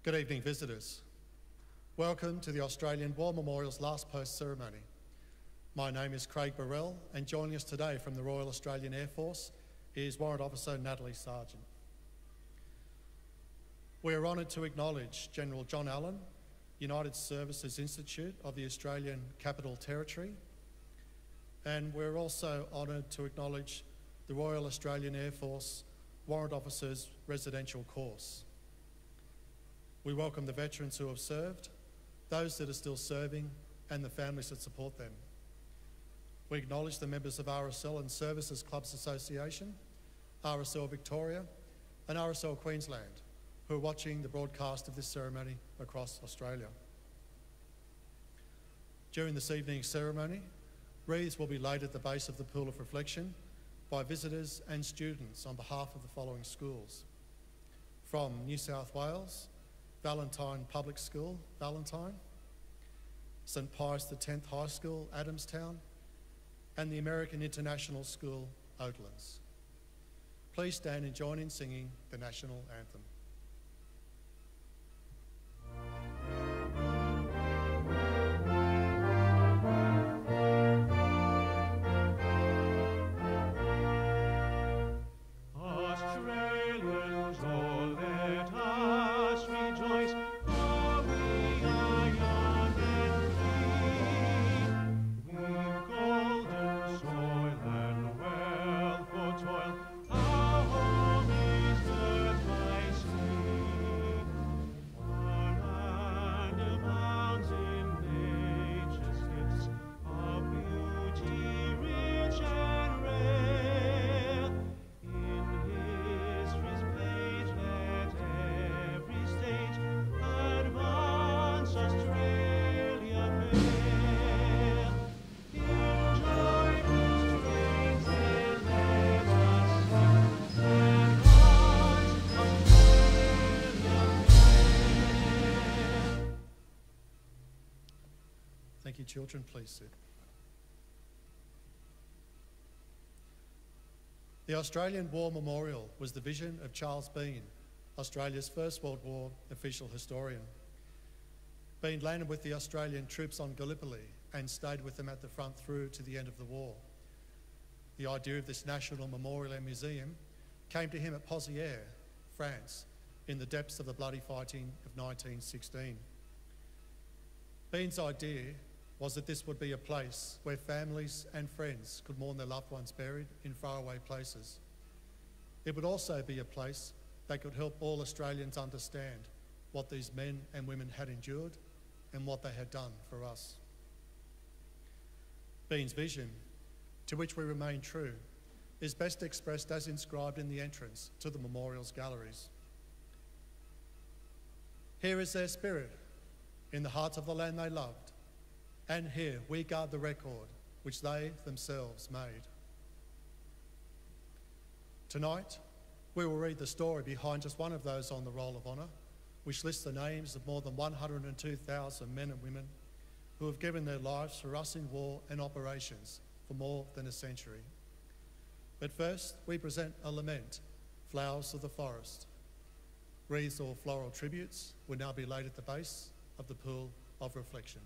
Good evening, visitors. Welcome to the Australian War Memorial's last post ceremony. My name is Craig Burrell, and joining us today from the Royal Australian Air Force is Warrant Officer Natalie Sargent. We are honoured to acknowledge General John Allen, United Services Institute of the Australian Capital Territory, and we're also honoured to acknowledge the Royal Australian Air Force Warrant Officers Residential Course. We welcome the veterans who have served, those that are still serving, and the families that support them. We acknowledge the members of RSL and Services Clubs Association, RSL Victoria, and RSL Queensland, who are watching the broadcast of this ceremony across Australia. During this evening's ceremony, wreaths will be laid at the base of the Pool of Reflection by visitors and students on behalf of the following schools. From New South Wales, Valentine Public School, Valentine, St Pius X High School, Adamstown, and the American International School, Oatlands. Please stand and join in singing the National Anthem. Thank you, children. Please sit. The Australian War Memorial was the vision of Charles Bean, Australia's First World War official historian. Bean landed with the Australian troops on Gallipoli and stayed with them at the front through to the end of the war. The idea of this national memorial and museum came to him at Pozières, France, in the depths of the bloody fighting of 1916. Bean's idea was that this would be a place where families and friends could mourn their loved ones buried in faraway places. It would also be a place that could help all Australians understand what these men and women had endured and what they had done for us. Bean's vision, to which we remain true, is best expressed as inscribed in the entrance to the memorial's galleries. Here is their spirit, in the heart of the land they loved, and here we guard the record which they themselves made. Tonight, we will read the story behind just one of those on the Roll of Honour, which lists the names of more than 102,000 men and women who have given their lives for us in war and operations for more than a century. But first, we present a lament, Flowers of the Forest. Wreaths or floral tributes will now be laid at the base of the Pool of Reflection.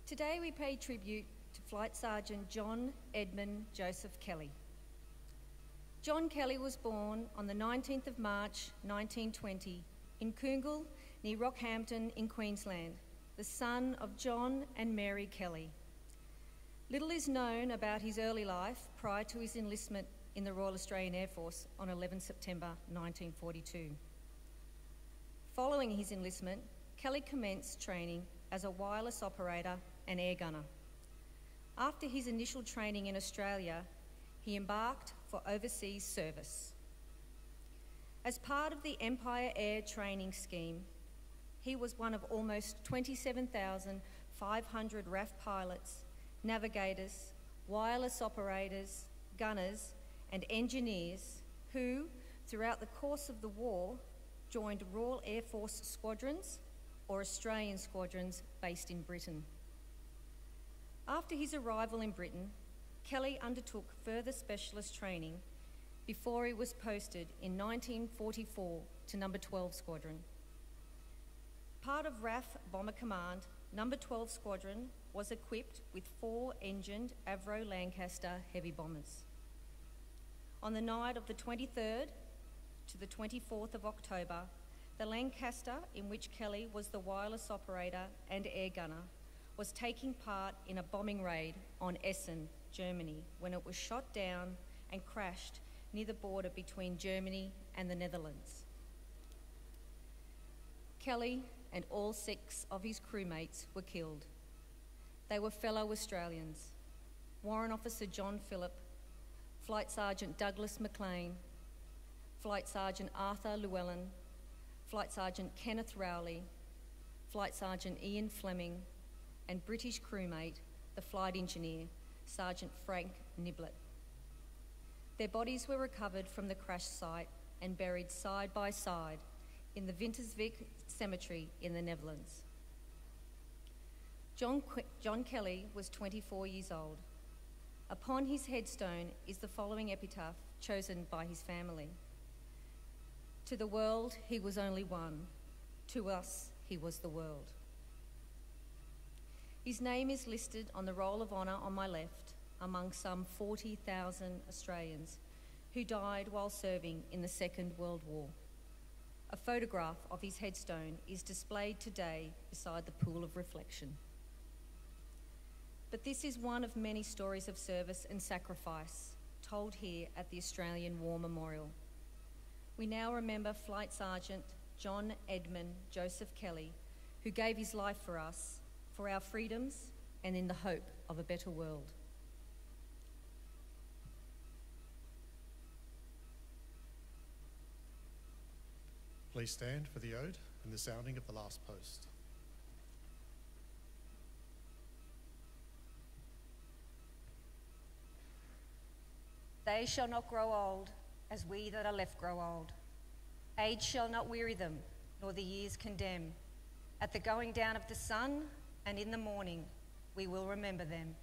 Today we pay tribute to Flight Sergeant John Edmund Joseph Kelly. John Kelly was born on the 19th of March 1920 in Coongal near Rockhampton in Queensland, the son of John and Mary Kelly. Little is known about his early life prior to his enlistment in the Royal Australian Air Force on 11 September 1942. Following his enlistment, Kelly commenced training as a wireless operator and air gunner. After his initial training in Australia, he embarked for overseas service. As part of the Empire Air Training Scheme, he was one of almost 27,500 RAF pilots, navigators, wireless operators, gunners, and engineers who, throughout the course of the war, joined Royal Air Force squadrons or Australian squadrons based in Britain. After his arrival in Britain, Kelly undertook further specialist training before he was posted in 1944 to No. 12 Squadron. Part of RAF Bomber Command, No. 12 Squadron was equipped with 4-engined Avro Lancaster heavy bombers. On the night of the 23rd to the 24th of October, the Lancaster, in which Kelly was the wireless operator and air gunner, was taking part in a bombing raid on Essen, Germany, when it was shot down and crashed near the border between Germany and the Netherlands. Kelly and all 6 of his crewmates were killed. They were fellow Australians: Warrant Officer John Phillip, Flight Sergeant Douglas McLean, Flight Sergeant Arthur Llewellyn, Flight Sergeant Kenneth Rowley, Flight Sergeant Ian Fleming, and British crewmate, the flight engineer, Sergeant Frank Niblett. Their bodies were recovered from the crash site and buried side by side in the Winterswijk Cemetery in the Netherlands. John Kelly was 24 years old. Upon his headstone is the following epitaph chosen by his family: "To the world he was only one, to us he was the world." His name is listed on the Roll of Honour on my left among some 40,000 Australians who died while serving in the Second World War. A photograph of his headstone is displayed today beside the pool of reflection. But this is one of many stories of service and sacrifice told here at the Australian War Memorial. We now remember Flight Sergeant John Edmund Joseph Kelly, who gave his life for us, for our freedoms, and in the hope of a better world. Please stand for the ode and the sounding of the last post. They shall not grow old as we that are left grow old. Age shall not weary them, nor the years condemn. At the going down of the sun and in the morning, we will remember them.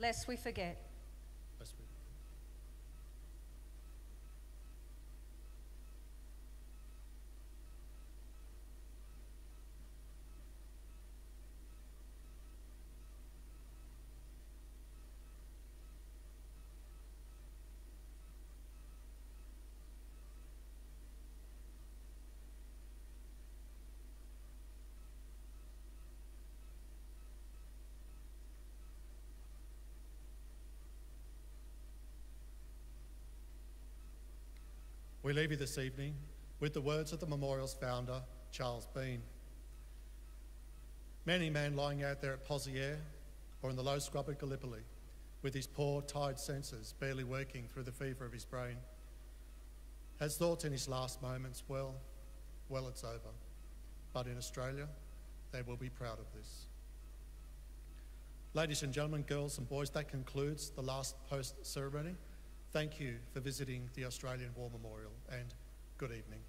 lest we forget. Lest we- We leave you this evening with the words of the memorial's founder, Charles Bean. Many man lying out there at Poziere or in the low scrub at Gallipoli, with his poor, tired senses barely working through the fever of his brain, has thought in his last moments, well, it's over. But in Australia, they will be proud of this. Ladies and gentlemen, girls and boys, that concludes the last post ceremony. Thank you for visiting the Australian War Memorial, and good evening.